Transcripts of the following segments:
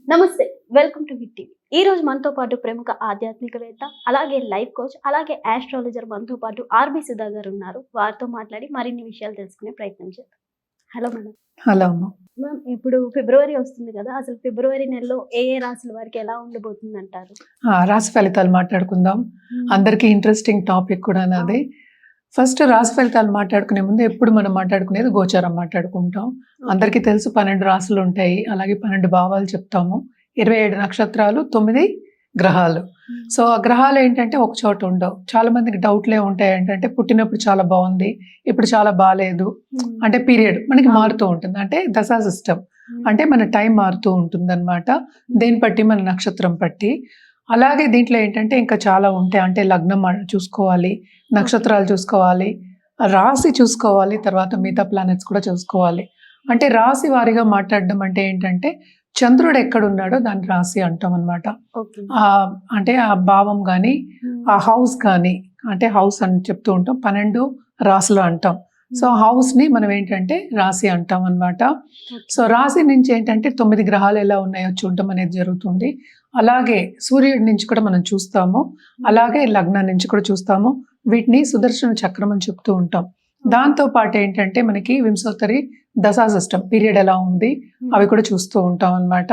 నమస్తే. Welcome to hit TV. ఈ రోజు మనతో పాటు ప్రముఖ ఆధ్యాత్మికవేత్త, అలాగే లైఫ్ కోచ్, అలాగే ఆస్ట్రాలజర్ మనతో పాటు ఆర్‌బి సుధా గారు ఉన్నారు. వారితో మాట్లాడి మరిన్ని విషయాలు తెలుసుకునే ప్రయత్నం చేద్దాం. Hello madam. హలో అమ్మ. మ్యామ్, ఇప్పుడు ఫిబ్రవరి వస్తుంది కదా! అసలు ఫిబ్రవరి నెలలో ఏ ఏ రాశుల వారికి ఎలా ఉండబోతుందంటారు? రాశి ఫలితాలు మాట్లాడుకుందాం. అందరికీ ఇంట్రెస్టింగ్ టాపిక్ కూడా నాది. ఫస్ట్ రాశి ఫలితాలు మాట్లాడుకునే ముందు ఎప్పుడు మనం మాట్లాడుకునేది గోచారం మాట్లాడుకుంటాం. అందరికీ తెలుసు 12 రాశులు ఉంటాయి. అలాగే 12 భావాలు చెప్తాము. 27 నక్షత్రాలు, 9 గ్రహాలు. సో ఆ గ్రహాలు ఏంటంటే ఒక చోట ఉండవు. చాలా మందికి డౌట్లే ఉంటాయి. ఏంటంటే పుట్టినప్పుడు చాలా బాగుంది, ఇప్పుడు చాలా బాగాలేదు. అంటే పీరియడ్ మనకి మారుతూ ఉంటుంది. అంటే దశా సిస్టమ్ అంటే మన టైం మారుతూ ఉంటుంది అనమాట. దేని బట్టి, మన నక్షత్రం బట్టి. అలాగే దీంట్లో ఏంటంటే ఇంకా చాలా ఉంటాయి. అంటే లగ్నం చూసుకోవాలి, నక్షత్రాలు చూసుకోవాలి, రాశి చూసుకోవాలి, తర్వాత మిగతా ప్లానెట్స్ కూడా చూసుకోవాలి. అంటే రాశి వారిగా మాట్లాడడం అంటే ఏంటంటే చంద్రుడు ఎక్కడున్నాడో దాన్ని రాశి అంటాం అనమాట. అంటే ఆ భావం కానీ, ఆ హౌస్ కానీ, అంటే హౌస్ అని చెప్తూ ఉంటాం. 12 రాశులు అంటాం. సో హౌస్ ని మనం ఏంటంటే రాశి అంటాం అనమాట. సో రాశి నుంచి ఏంటంటే 9 గ్రహాలు ఎలా ఉన్నాయో చూడటం అనేది జరుగుతుంది. అలాగే సూర్యుడి నుంచి కూడా మనం చూస్తాము. అలాగే లగ్నం నుంచి కూడా చూస్తాము. వీటిని సుదర్శన చక్రం అని చెప్తూ ఉంటాం. దాంతో పాటు ఏంటంటే మనకి వింశోత్తరి దశా సిస్టమ్ పీరియడ్ ఎలా ఉంది అవి కూడా చూస్తూ ఉంటాం అనమాట.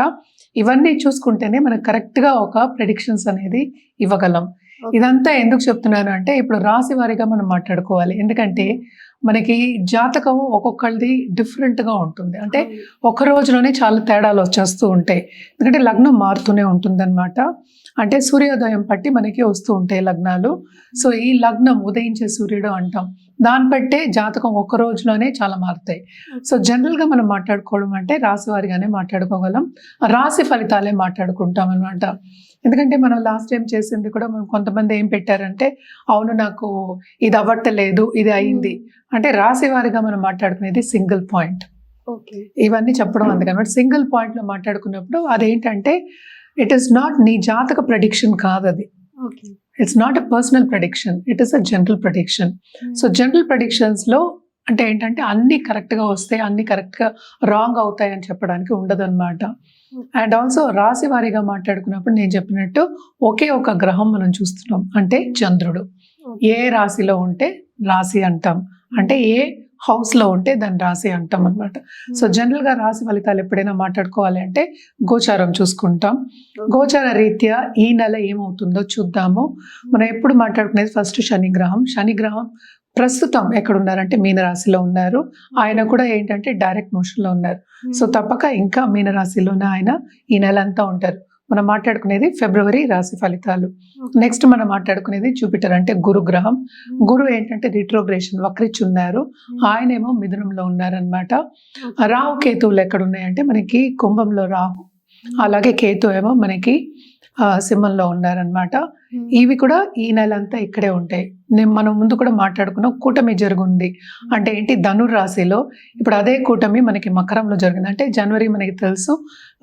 ఇవన్నీ చూసుకుంటేనే మనకు కరెక్ట్ గా ఒక ప్రెడిక్షన్స్ అనేది ఇవ్వగలం. ఇదంతా ఎందుకు చెప్తున్నాను అంటే ఇప్పుడు రాశి వారిగా మనం మాట్లాడుకోవాలి. ఎందుకంటే మనకి జాతకం ఒక్కొక్కరిది డిఫరెంట్గా ఉంటుంది. అంటే ఒక రోజులోనే చాలా తేడాలు వచ్చేస్తూ ఉంటాయి. ఎందుకంటే లగ్నం మారుతూనే ఉంటుంది అనమాట. అంటే సూర్యోదయం బట్టి మనకి వస్తూ ఉంటాయి లగ్నాలు. సో ఈ లగ్నం ఉదయించే సూర్యుడు అంటాం. దాన్ని బట్టే జాతకం ఒక్క రోజులోనే చాలా మారుతాయి. సో జనరల్గా మనం మాట్లాడుకోవడం అంటే రాశి వారిగానే మాట్లాడుకోగలం. రాశి ఫలితాలే మాట్లాడుకుంటాం అనమాట. ఎందుకంటే మనం లాస్ట్ టైం చేసింది కూడా మనం కొంతమంది ఏం పెట్టారంటే అవును నాకు ఇది అవ్వట్లేదు, ఇది అయింది. అంటే రాశి వారిగా మనం మాట్లాడుకునేది సింగిల్ పాయింట్. ఇవన్నీ చెప్పడం అందుకనమాట. సింగిల్ పాయింట్ లో మాట్లాడుకున్నప్పుడు అదేంటంటే ఇట్ ఈస్ నాట్ నీ జాతక ప్రెడిక్షన్ కాదు అది. It's not a personal prediction, it is a general prediction. So general predictions లో అంటే ఏంటంటే అన్ని కరెక్ట్ గా వస్తాయి, అన్ని కరెక్ట్ గా రాంగ్ అవుతాయి అని చెప్పడానికి ఉండదు అనమాట. అండ్ ఆల్సో రాశి వారిగా మాట్లాడుకున్నప్పుడు నేను చెప్పినట్టు ఒకే ఒక గ్రహం మనం చూస్తున్నాం, అంటే చంద్రుడు. ఏ రాశిలో ఉంటే రాశి అంటాం, అంటే ఏ హౌస్ లో ఉంటే దాన్ని రాశి అంటాం అనమాట. సో జనరల్ గా రాశి ఫలితాలు ఎప్పుడైనా మాట్లాడుకోవాలి అంటే గోచారం చూసుకుంటాం. గోచార రీత్యా ఈ నెల ఏమవుతుందో చూద్దాము. మనం ఎప్పుడు మాట్లాడుకునేది ఫస్ట్ శనిగ్రహం. శనిగ్రహం ప్రస్తుతం ఎక్కడున్నారంటే మీనరాశిలో ఉన్నారు. ఆయన కూడా ఏంటంటే డైరెక్ట్ మోషన్ లో ఉన్నారు. సో తప్పక ఇంకా మీనరాశిలోనే ఆయన ఈ నెల అంతా ఉంటారు. మనం మాట్లాడుకునేది ఫిబ్రవరి రాశి ఫలితాలు. నెక్స్ట్ మనం మాట్లాడుకునేది జూపిటర్ అంటే గురుగ్రహం. గురు ఏంటంటే రిట్రోగ్రేషన్ వక్రించి ఉన్నారు. ఆయనేమో మిథునంలో ఉన్నారనమాట. రాహు కేతువులు ఎక్కడ ఉన్నాయంటే మనకి కుంభంలో రాహు, అలాగే కేతు ఏమో మనకి సింహంలో ఉన్నారనమాట. ఇవి కూడా ఈ నెల అంతా ఇక్కడే ఉంటాయి. మనం ముందు కూడా మాట్లాడుకున్నాం, కూటమి జరుగుంది అంటే ఏంటి ధనుర్ రాశిలో. ఇప్పుడు అదే కూటమి మనకి మకరంలో జరిగింది. అంటే జనవరి మనకి తెలుసు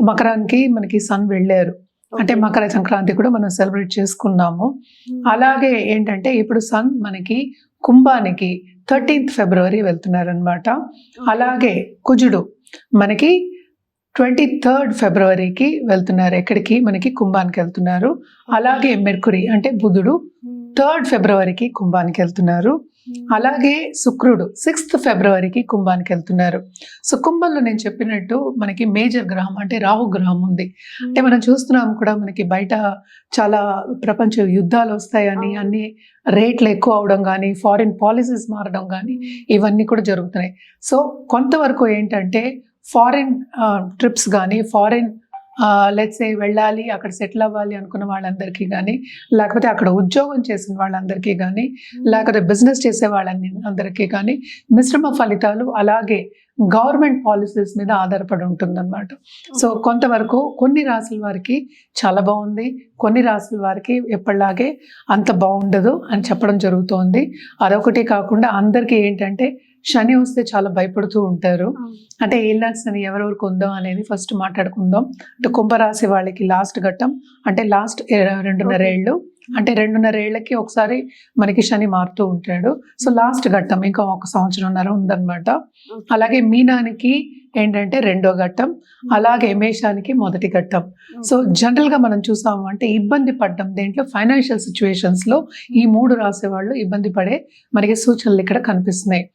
మకరానికి మనకి సన్ వెళ్ళారు. అంటే మకర సంక్రాంతి కూడా మనం సెలబ్రేట్ చేసుకున్నాము. అలాగే ఏంటంటే ఇప్పుడు సన్ మనకి కుంభానికి 13th ఫిబ్రవరి వెళ్తున్నారు అనమాట. అలాగే కుజుడు మనకి 23rd ఫిబ్రవరికి వెళ్తున్నారు. ఎక్కడికి? మనకి కుంభానికి వెళ్తున్నారు. అలాగే మెర్కురీ అంటే బుధుడు 3rd ఫిబ్రవరికి కుంభానికి వెళ్తున్నారు. అలాగే శుక్రుడు 6th ఫిబ్రవరికి కుంభానికి వెళ్తున్నారు. సో కుంభంలో నేను చెప్పినట్టు మనకి మేజర్ గ్రహం అంటే రాహు గ్రహం ఉంది. అంటే మనం చూస్తున్నాం కూడా మనకి బయట చాలా ప్రపంచ యుద్ధాలు వస్తాయని, అన్ని రేట్లు ఎక్కువ అవడం కానీ, ఫారిన్ పాలసీస్ మారడం కానీ ఇవన్నీ కూడా జరుగుతున్నాయి. సో కొంతవరకు ఏంటంటే ఫారిన్ ట్రిప్స్ కానీ, ఫారిన్ లెట్స్ వెళ్ళాలి, అక్కడ సెటిల్ అవ్వాలి అనుకున్న వాళ్ళందరికీ కానీ, లేకపోతే అక్కడ ఉద్యోగం చేసిన వాళ్ళందరికీ కానీ, లేకపోతే బిజినెస్ చేసే వాళ్ళందరికీ కానీ మిశ్రమ ఫలితాలు, అలాగే గవర్నమెంట్ పాలసీస్ మీద ఆధారపడి ఉంటుందన్నమాట. సో కొంతవరకు కొన్ని రాశుల వారికి చాలా బాగుంది, కొన్ని రాశుల వారికి ఎప్పటిలాగే అంత బాగుండదు అని చెప్పడం జరుగుతోంది. అదొకటి కాకుండా అందరికీ ఏంటంటే శని వస్తే చాలా భయపడుతూ ఉంటారు. అంటే ఏళ్ళకి శని ఎవరెవరికి ఉందో అనేది ఫస్ట్ మాట్లాడుకుందాం. అంటే కుంభరాశి వాళ్ళకి లాస్ట్ ఘట్టం అంటే లాస్ట్ 2.5 ఏళ్ళు, అంటే 2.5 ఏళ్ళకి ఒకసారి మనకి శని మారుతూ ఉంటాడు. సో లాస్ట్ ఘట్టం ఇంకా 1 సంవత్సరంన్నర ఉందన్నమాట. అలాగే మీనానికి ఏంటంటే రెండో ఘట్టం, అలాగే మేషానికి మొదటి ఘట్టం. సో జనరల్గా మనం చూసాము అంటే ఇబ్బంది పడ్డం దేంట్లో ఫైనాన్షియల్ సిచ్యువేషన్స్లో ఈ 3 రాసే వాళ్ళు ఇబ్బంది పడే మనకి సూచనలు ఇక్కడ కనిపిస్తున్నాయి.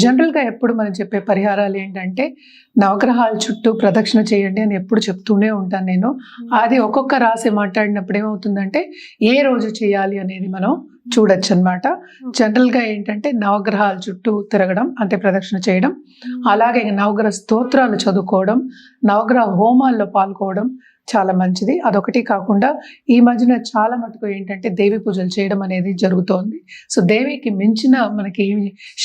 జనరల్గా ఎప్పుడు మనం చెప్పే పరిహారాలు ఏంటంటే నవగ్రహాల చుట్టూ ప్రదక్షిణ చేయండి అని ఎప్పుడు చెప్తూనే ఉంటాను నేను. అది ఒక్కొక్క రాశి మాట్లాడినప్పుడు ఏమవుతుందంటే ఏ రోజు చేయాలి అనేది మనం చూడొచ్చు అనమాట. జనరల్గా ఏంటంటే నవగ్రహాల చుట్టూ తిరగడం అంటే ప్రదక్షిణ చేయడం, అలాగే నవగ్రహ స్తోత్రాలు చదువుకోవడం, నవగ్రహ హోమాల్లో పాల్గొవడం చాలా మంచిది. అదొకటి కాకుండా ఈ మధ్యన చాలా మటుకు ఏంటంటే దేవి పూజలు చేయడం అనేది జరుగుతోంది. సో దేవికి మించిన మనకి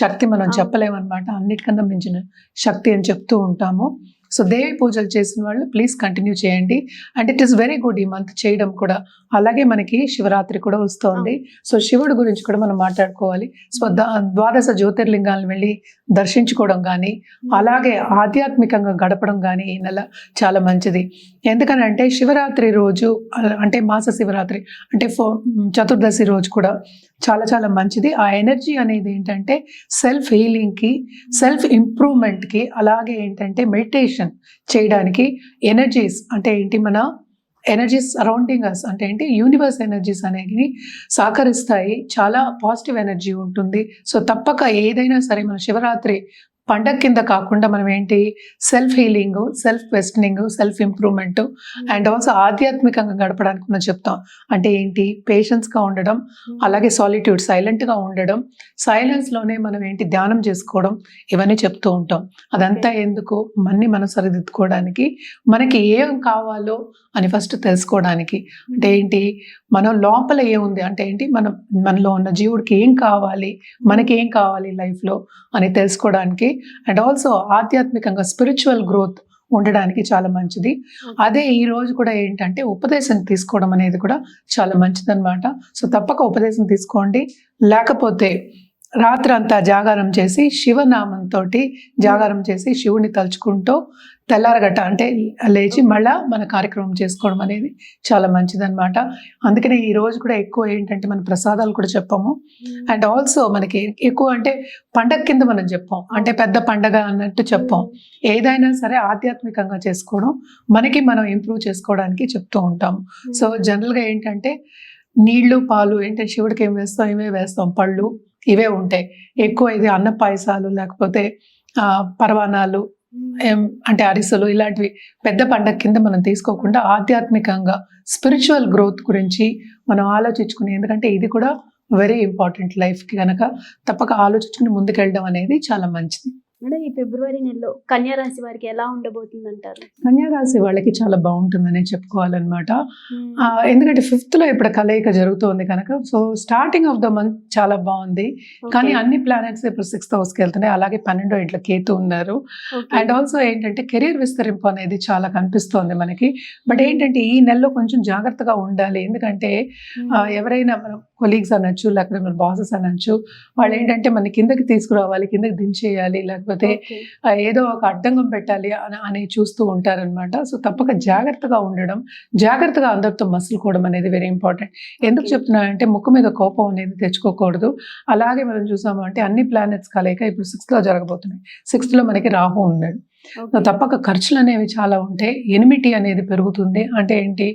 శక్తి మనం చెప్పలేమన్నమాట. అన్నిటికన్నా మించిన శక్తి అని చెప్తూ ఉంటాము. సో దేవి పూజలు చేసిన వాళ్ళు ప్లీజ్ కంటిన్యూ చేయండి. And it is very good ఈ మంత్ చేయడం కూడా. అలాగే మనకి శివరాత్రి కూడా వస్తోంది. సో శివుడి గురించి కూడా మనం మాట్లాడుకోవాలి. సో ద్వాదశ జ్యోతిర్లింగాలను వెళ్ళి దర్శించుకోవడం కానీ, అలాగే ఆధ్యాత్మికంగా గడపడం కానీ ఈ నెల చాలా మంచిది. ఎందుకనంటే శివరాత్రి రోజు అంటే మాస శివరాత్రి అంటే చతుర్దశి రోజు కూడా చాలా చాలా మంచిది. ఆ ఎనర్జీ అనేది ఏంటంటే సెల్ఫ్ హీలింగ్కి, సెల్ఫ్ ఇంప్రూవ్మెంట్కి, అలాగే ఏంటంటే మెడిటేషన్ చేయడానికి ఎనర్జీస్ అంటే ఏంటి మన ఎనర్జీస్ సరౌండింగ్ అస్ అంటే ఏంటి యూనివర్స్ ఎనర్జీస్ అనేవి సహకరిస్తాయి. చాలా పాజిటివ్ ఎనర్జీ ఉంటుంది. సో తప్పక ఏదైనా సరే మన శివరాత్రి పండగ కింద కాకుండా మనం ఏంటి self healing, self questioning, self improvement and also ఆధ్యాత్మికంగా గడపడానికి మనం చెప్తాం. అంటే ఏంటి పేషెన్స్గా ఉండడం, అలాగే సాలిట్యూడ్ సైలెంట్గా ఉండడం, సైలెన్స్లోనే మనం ఏంటి ధ్యానం చేసుకోవడం, ఇవన్నీ చెప్తూ ఉంటాం. అదంతా ఎందుకు మనం సరిదిద్దుకోవడానికి, మనకి ఏం కావాలో అని ఫస్ట్ తెలుసుకోవడానికి. అంటే ఏంటి మనం లోపల ఏముంది అంటే ఏంటి మనలో ఉన్న జీవుడికి ఏం కావాలి, మనకి ఏం కావాలి లైఫ్లో అని తెలుసుకోవడానికి అండ్ ఆల్సో ఆధ్యాత్మికంగా స్పిరిచువల్ గ్రోత్ ఉండడానికి చాలా మంచిది. అదే ఈ రోజు కూడా ఏంటంటే ఉపదేశం తీసుకోవడం అనేది కూడా చాలా మంచిదన్నమాట. సో తప్పక ఉపదేశం తీసుకోండి. లేకపోతే రాత్రంతా జాగారం చేసి శివనామంతో జాగారం చేసి శివుని తలుచుకుంటూ తెల్లారగట్ట అంటే లేచి మళ్ళా మన కార్యక్రమం చేసుకోవడం అనేది చాలా మంచిదన్నమాట. అందుకనే ఈ రోజు కూడా ఎక్కువ ఏంటంటే మన ప్రసాదాలు కూడా చెప్పాము. అండ్ ఆల్సో మనకి ఎక్కువ అంటే పండగ కింద మనం చెప్పాం, అంటే పెద్ద పండగ అన్నట్టు చెప్పాం. ఏదైనా సరే ఆధ్యాత్మికంగా చేసుకోవడం, మనకి మనం ఇంప్రూవ్ చేసుకోవడానికి చెప్తూ ఉంటాము. సో జనరల్గా ఏంటంటే నీళ్లు పాలు ఏంటంటే శివుడికి ఏం వేస్తాం, ఇవే వేస్తాం, పళ్ళు ఇవే ఉంటాయి ఎక్కువ. ఇది అన్న పాయసాలు లేకపోతే పరవానాలు అంటే అరిసెలు ఇలాంటివి పెద్ద పండగ కింద మనం తీసుకోకుండా ఆధ్యాత్మికంగా స్పిరిచువల్ గ్రోత్ గురించి మనం ఆలోచించుకుని, ఎందుకంటే ఇది కూడా వెరీ ఇంపార్టెంట్ లైఫ్కి కనుక తప్పక ఆలోచించుకుని ముందుకెళ్ళడం అనేది చాలా మంచిది. అంటే ఈ ఫిబ్రవరి నెలలో కన్యా రాశి వారికి ఎలా ఉండబోతుంది అంటారు? కన్యా రాశి వాళ్ళకి చాలా బాగుంటుందని చెప్పుకోవాలన్నమాట. ఎందుకంటే 5th లో ఇప్పుడు కలయిక జరుగుతుంది కనుక so starting of the month చాలా బాగుంది. కానీ అన్ని ప్లానెట్స్ ఇప్పుడు 6th హౌస్కి వెళ్తున్నాయి. అలాగే 12వ ఇంట్లో కేతు ఉన్నారు. అండ్ ఆల్సో ఏంటంటే కెరీర్ విస్తరింపు అనేది చాలా కనిపిస్తోంది మనకి. బట్ ఏంటంటే ఈ నెలలో కొంచెం జాగ్రత్తగా ఉండాలి. ఎందుకంటే ఎవరైనా మనం కొలీగ్స్ అనొచ్చు, లేకపోతే మన బాసెస్ అనొచ్చు, వాళ్ళు ఏంటంటే మన కిందకి తీసుకురావాలి, కిందకి దించేయాలి, లేకపోతే ఏదో ఒక అడ్డంగం పెట్టాలి అని చూస్తూ ఉంటారనమాట. సో తప్పక జాగ్రత్తగా ఉండడం, జాగ్రత్తగా అందరితో మసులుకోవడం అనేది వెరీ ఇంపార్టెంట్. ఎందుకు చెప్తున్నానంటే ముక్కు మీద కోపం అనేది తెచ్చుకోకూడదు. అలాగే మనం చూసాము అంటే అన్ని ప్లానెట్స్ కలయిక ఇప్పుడు 6th లో జరగబోతున్నాయి. 6th లో మనకి రాహు ఉన్నాడు. తప్పక ఖర్చులు అనేవి చాలా ఉంటాయి. ఎనిమిటీ అనేది పెరుగుతుంది. అంటే ఏంటి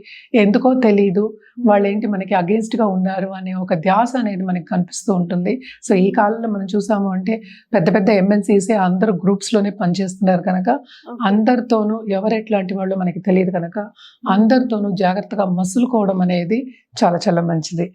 ఎందుకో తెలియదు, వాళ్ళు ఏంటి మనకి అగేన్స్ట్ గా ఉన్నారు అనే ఒక ధ్యాస అనేది మనకి కనిపిస్తూ ఉంటుంది. సో ఈ కాలంలో మనం చూసాము అంటే పెద్ద పెద్ద ఎంఎన్సీసే అందరూ గ్రూప్స్ లోనే పనిచేస్తున్నారు కనుక అందరితోనూ ఎవరు ఎట్లాంటి వాళ్ళు మనకి తెలియదు కనుక అందరితోనూ జాగ్రత్తగా మసులుకోవడం అనేది చాలా చాలా మంచిది.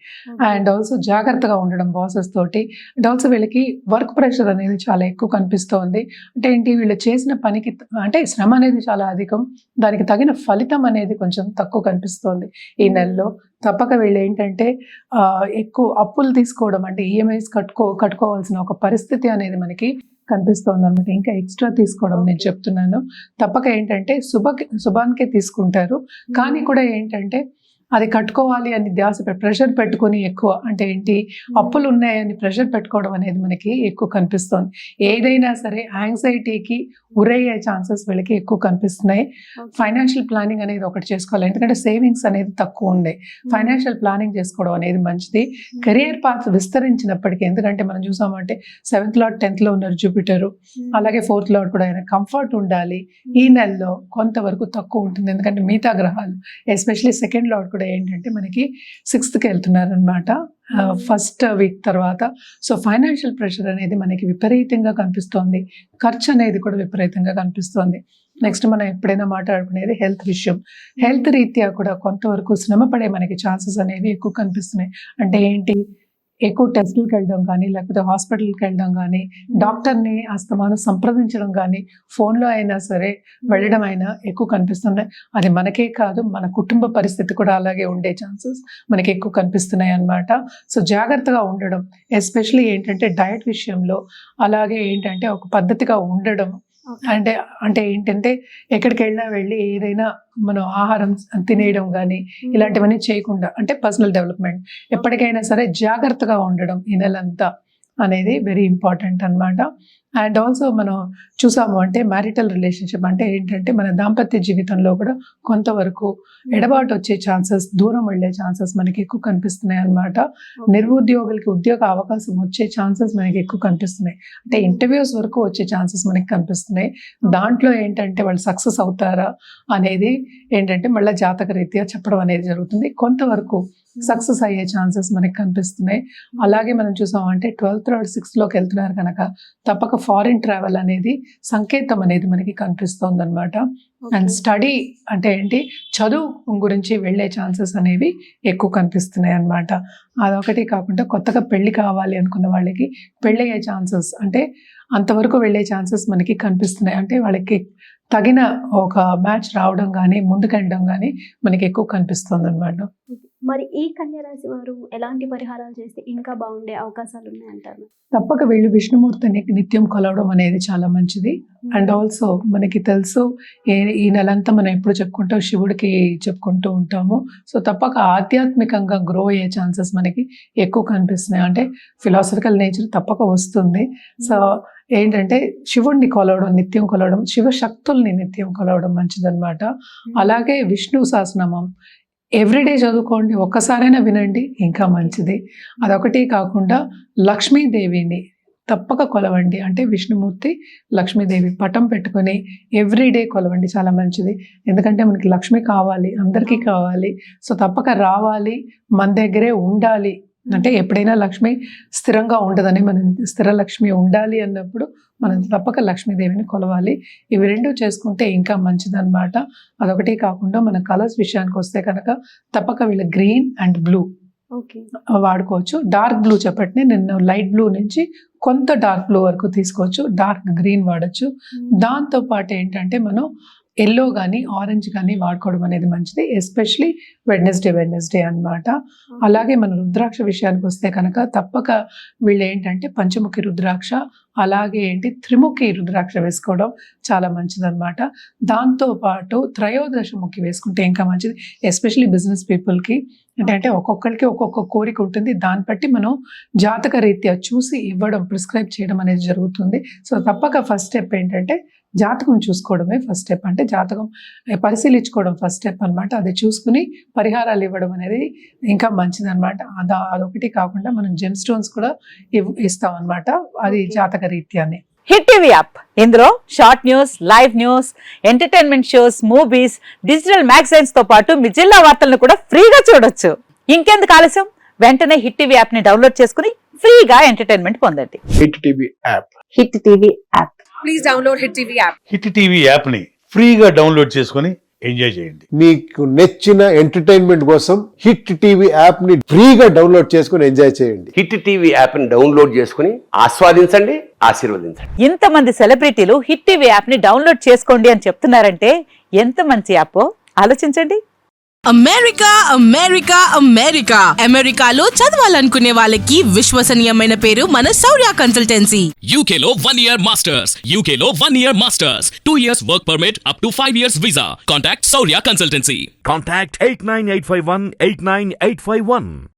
అండ్ ఆల్సో జాగ్రత్తగా ఉండడం బాసెస్ తోటి. అండ్ ఆల్సో వీళ్ళకి వర్క్ ప్రెషర్ అనేది చాలా ఎక్కువ కనిపిస్తోంది. అంటే ఏంటి వీళ్ళు చేసిన పనికి అంటే శ్రమ అనేది చాలా అధికం, దానికి తగిన ఫలితం అనేది కొంచెం తక్కువ కనిపిస్తోంది ఈ నెలలో. తప్పక వీళ్ళు ఏంటంటే ఎక్కువ అప్పులు తీసుకోవడం అంటే ఈఎంఐస్ కట్టుకోవాల్సిన ఒక పరిస్థితి అనేది మనకి కనిపిస్తోంది అనమాట. ఇంకా ఎక్స్ట్రా తీసుకోవడం నేను చెప్తున్నాను. తప్పక ఏంటంటే శుభానికే తీసుకుంటారు. కానీ కూడా ఏంటంటే అది కట్టుకోవాలి అని ధ్యాస ప్రెషర్ పెట్టుకొని ఎక్కువ అంటే ఏంటి అప్పులు ఉన్నాయని ప్రెషర్ పెట్టుకోవడం అనేది మనకి ఎక్కువ కనిపిస్తుంది. ఏదైనా సరే యాంగ్జైటీకి గురయ్యే ఛాన్సెస్ వీళ్ళకి ఎక్కువ కనిపిస్తున్నాయి. ఫైనాన్షియల్ ప్లానింగ్ అనేది ఒకటి చేసుకోవాలి, ఎందుకంటే సేవింగ్స్ అనేది తక్కువ ఉన్నాయి. ఫైనాన్షియల్ ప్లానింగ్ చేసుకోవడం అనేది మంచిది. కెరియర్ పాత్ విస్తరించినప్పటికీ, ఎందుకంటే మనం చూసామంటే 7th లార్డ్ 10th లో ఉన్నారు జూపిటర్, అలాగే 4th లార్డ్ కూడా ఆయన కంఫర్ట్ ఉండాలి. ఈ నెలలో కొంతవరకు తక్కువ ఉంటుంది, ఎందుకంటే మిగతా గ్రహాలు ఎస్పెషలీ 2nd లార్డ్ కూడా ఏంటంటే మనకి 6th వెళ్తున్నారు అనమాట ఫస్ట్ వీక్ తర్వాత. సో ఫైనాన్షియల్ ప్రెషర్ అనేది మనకి విపరీతంగా కనిపిస్తోంది. ఖర్చు అనేది కూడా విపరీతంగా కనిపిస్తోంది. నెక్స్ట్ మనం ఎప్పుడైనా మాట్లాడుకునేది హెల్త్ విషయం. హెల్త్ రీత్యా కూడా కొంతవరకు శ్రమ పడే మనకి ఛాన్సెస్ అనేవి ఎక్కువ కనిపిస్తున్నాయి. అంటే ఏంటి, ఎక్కువ టెస్టులకు వెళ్ళడం కానీ, లేకపోతే హాస్పిటల్కి వెళ్ళడం కానీ, డాక్టర్ని అస్తమానం సంప్రదించడం కానీ, ఫోన్లో అయినా సరే వెళ్ళడం అయినా ఎక్కువ కనిపిస్తున్నాయి. అది మనకే కాదు, మన కుటుంబ పరిస్థితి కూడా అలాగే ఉండే ఛాన్సెస్ మనకి ఎక్కువ కనిపిస్తున్నాయి అన్నమాట. సో జాగ్రత్తగా ఉండడం, ఎస్పెషలీ ఏంటంటే డయట్ విషయంలో, అలాగే ఏంటంటే ఒక పద్ధతిగా ఉండడం. అంటే ఏంటంటే ఎక్కడికి వెళ్ళినా వెళ్ళి ఏదైనా మనం ఆహారం తినేయడం కానీ ఇలాంటివన్నీ చేయకుండా, అంటే పర్సనల్ డెవలప్మెంట్ ఎప్పటికైనా సరే జాగ్రత్తగా ఉండడం ఈ నెలంతా అనేది వెరీ ఇంపార్టెంట్ అన్నమాట. అండ్ ఆల్సో మనం చూసాము అంటే మ్యారిటల్ రిలేషన్షిప్ అంటే ఏంటంటే మన దాంపత్య జీవితంలో కూడా కొంతవరకు ఎడబాటు వచ్చే ఛాన్సెస్, దూరం వెళ్ళే ఛాన్సెస్ మనకి ఎక్కువ కనిపిస్తున్నాయి అన్నమాట. నిరుద్యోగులకి ఉద్యోగ అవకాశం వచ్చే ఛాన్సెస్ మనకి ఎక్కువ కనిపిస్తున్నాయి. అంటే ఇంటర్వ్యూస్ వరకు వచ్చే ఛాన్సెస్ మనకి కనిపిస్తున్నాయి. దాంట్లో ఏంటంటే వాళ్ళు సక్సెస్ అవుతారా అనేది ఏంటంటే మళ్ళీ జాతక రీత్యా చెప్పడం అనేది జరుగుతుంది. కొంతవరకు సక్సెస్ అయ్యే ఛాన్సెస్ మనకి కనిపిస్తున్నాయి. అలాగే మనం చూసామంటే 12th లార్డ్ 6th లోకి వెళ్తున్నారు కనుక తప్పక ఫారిన్ ట్రావెల్ అనేది సంకేతం అనేది మనకి కనిపిస్తుంది అనమాట. అండ్ స్టడీ అంటే ఏంటి, చదువు గురించి వెళ్ళే ఛాన్సెస్ అనేవి ఎక్కువ కనిపిస్తున్నాయి అన్నమాట. అదొకటి కాకుండా కొత్తగా పెళ్లి కావాలి అనుకున్న వాళ్ళకి పెళ్ళి అయ్యే ఛాన్సెస్, అంటే అంతవరకు వెళ్ళే ఛాన్సెస్ మనకి కనిపిస్తున్నాయి. అంటే వాళ్ళకి తగిన ఒక మ్యాచ్ రావడం కానీ, ముందుకెళ్ళడం కానీ మనకి ఎక్కువ కనిపిస్తుంది అనమాట. మరి ఈ కన్యా రాశి వారు ఎలాంటి పరిహారాలు చేస్తే ఇంకా బాగుండే అవకాశాలు ఉన్నాయంటారు? తప్పక వీళ్ళు విష్ణుమూర్తిని నిత్యం కొలవడం అనేది చాలా మంచిది. అండ్ ఆల్సో మనకి తెలుసు ఈ నెలంతా మనం ఎప్పుడు చెప్పుకుంటాం, శివుడికి చెప్పుకుంటూ ఉంటాము. సో తప్పక ఆధ్యాత్మికంగా గ్రో అయ్యే ఛాన్సెస్ మనకి ఎక్కువ కనిపిస్తున్నాయి. అంటే ఫిలాసఫికల్ నేచర్ తప్పక వస్తుంది. సో ఏంటంటే శివుడిని కొలవడం, నిత్యం కొలవడం, శివశక్తుల్ని నిత్యం కొలవడం మంచిదన్నమాట. అలాగే విష్ణు సహస్రనామం ఎవ్రీడే చదువుకోండి, ఒక్కసారైనా వినండి, ఇంకా మంచిది. అదొకటి కాకుండా లక్ష్మీదేవిని తప్పక కొలవండి. అంటే విష్ణుమూర్తి, లక్ష్మీదేవి పటం పెట్టుకొని ఎవ్రీడే కొలవండి, చాలా మంచిది. ఎందుకంటే మనకి లక్ష్మి కావాలి, అందరికీ కావాలి. సో తప్పక రావాలి, మన దగ్గరే ఉండాలి. అంటే ఎప్పుడైనా లక్ష్మి స్థిరంగా ఉండదని, మనం స్థిర లక్ష్మి ఉండాలి అన్నప్పుడు మనం తప్పక లక్ష్మీదేవిని కొలవాలి. ఇవి రెండు చేసుకుంటే ఇంకా మంచిదన్నమాట. అదొకటి కాకుండా మన కలర్స్ విషయానికి వస్తే కనుక తప్పక వీళ్ళ గ్రీన్ అండ్ బ్లూ వాడుకోవచ్చు. డార్క్ బ్లూ చెప్పండి, నేను లైట్ బ్లూ నుంచి కొంత డార్క్ బ్లూ వరకు తీసుకోవచ్చు. డార్క్ గ్రీన్ వాడచ్చు. దాంతో పాటు ఏంటంటే మనం ఎల్లో కానీ ఆరెంజ్ కానీ వాడుకోవడం అనేది మంచిది, ఎస్పెషలీ వెడ్నెస్డే అన్నమాట. అలాగే మన రుద్రాక్ష విషయానికి వస్తే కనుక తప్పక వీళ్ళు ఏంటంటే పంచముఖి రుద్రాక్ష, అలాగే ఏంటి త్రిముఖి రుద్రాక్ష వేసుకోవడం చాలా మంచిదన్నమాట. దాంతోపాటు త్రయోదశముఖి వేసుకుంటే ఇంకా మంచిది, ఎస్పెషలీ బిజినెస్ పీపుల్కి. అంటే ఒక్కొక్కరికి ఒక్కొక్క కోరిక ఉంటుంది, దాన్ని బట్టి మనం జాతక రీత్యా చూసి ఇవ్వడం, ప్రిస్క్రైబ్ చేయడం అనేది జరుగుతుంది. సో తప్పక ఫస్ట్ స్టెప్ ఏంటంటే జాతకం చూసుకోవడమే ఫస్ట్ స్టెప్. అంటే జాతకం పరిశీలించుకోవడం ఫస్ట్ స్టెప్ అనమాట. అది చూసుకుని పరిహారాలు ఇవ్వడం అనేది ఇంకా మంచిది అనమాట. అదొకటి కాకుండా మనం జెమ్ స్టోన్స్ కూడా ఇస్తాం అనమాట, అది జాతక రీత్యాన్ని. హిట్ టీవీ యాప్, ఇందులో short news, live news, entertainment shows, movies, digital magazines తో పాటు మీ జిల్లా వార్తలను కూడా ఫ్రీగా చూడొచ్చు. ఇంకెందుకు ఆలస్యం, వెంటనే హిట్ టీవీ యాప్ ని డౌన్లోడ్ చేసుకుని ఫ్రీగా ఎంటర్టైన్మెంట్ పొందండి. Hit TV app. Hit TV app. Please download hit TV app. Hit TV app ని ఫ్రీగా డౌన్లోడ్ చేసుకొని ఎంజాయ్ చేయండి. మీకు నచ్చిన ఎంటర్టైన్మెంట్ కోసం హిట్ టీవీ యాప్ ని ఫ్రీగా డౌన్లోడ్ చేసుకొని ఎంజాయ్ చేయండి. హిట్ టీవీ యాప్ ని డౌన్లోడ్ చేసుకుని ఆస్వాదించండి, ఆశీర్వదించండి. ఇంతమంది సెలబ్రిటీలు హిట్ టీవీ యాప్ ని డౌన్లోడ్ చేసుకోండి అని చెప్తున్నారంటే ఎంత మంచి యాప్ ఆలోచించండి. అమెరికా అమెరికా అమెరికా అమెరికాలో చదవాలనుకునే వాళ్ళకి విశ్వసనీయమైన పేరు మన శౌర్య consultancy. UK Law 1 Year Masters. UK Law 1 Year Masters. 2 years work permit up to 5 years visa. Contact Saurya Consultancy. Contact 89851 89851.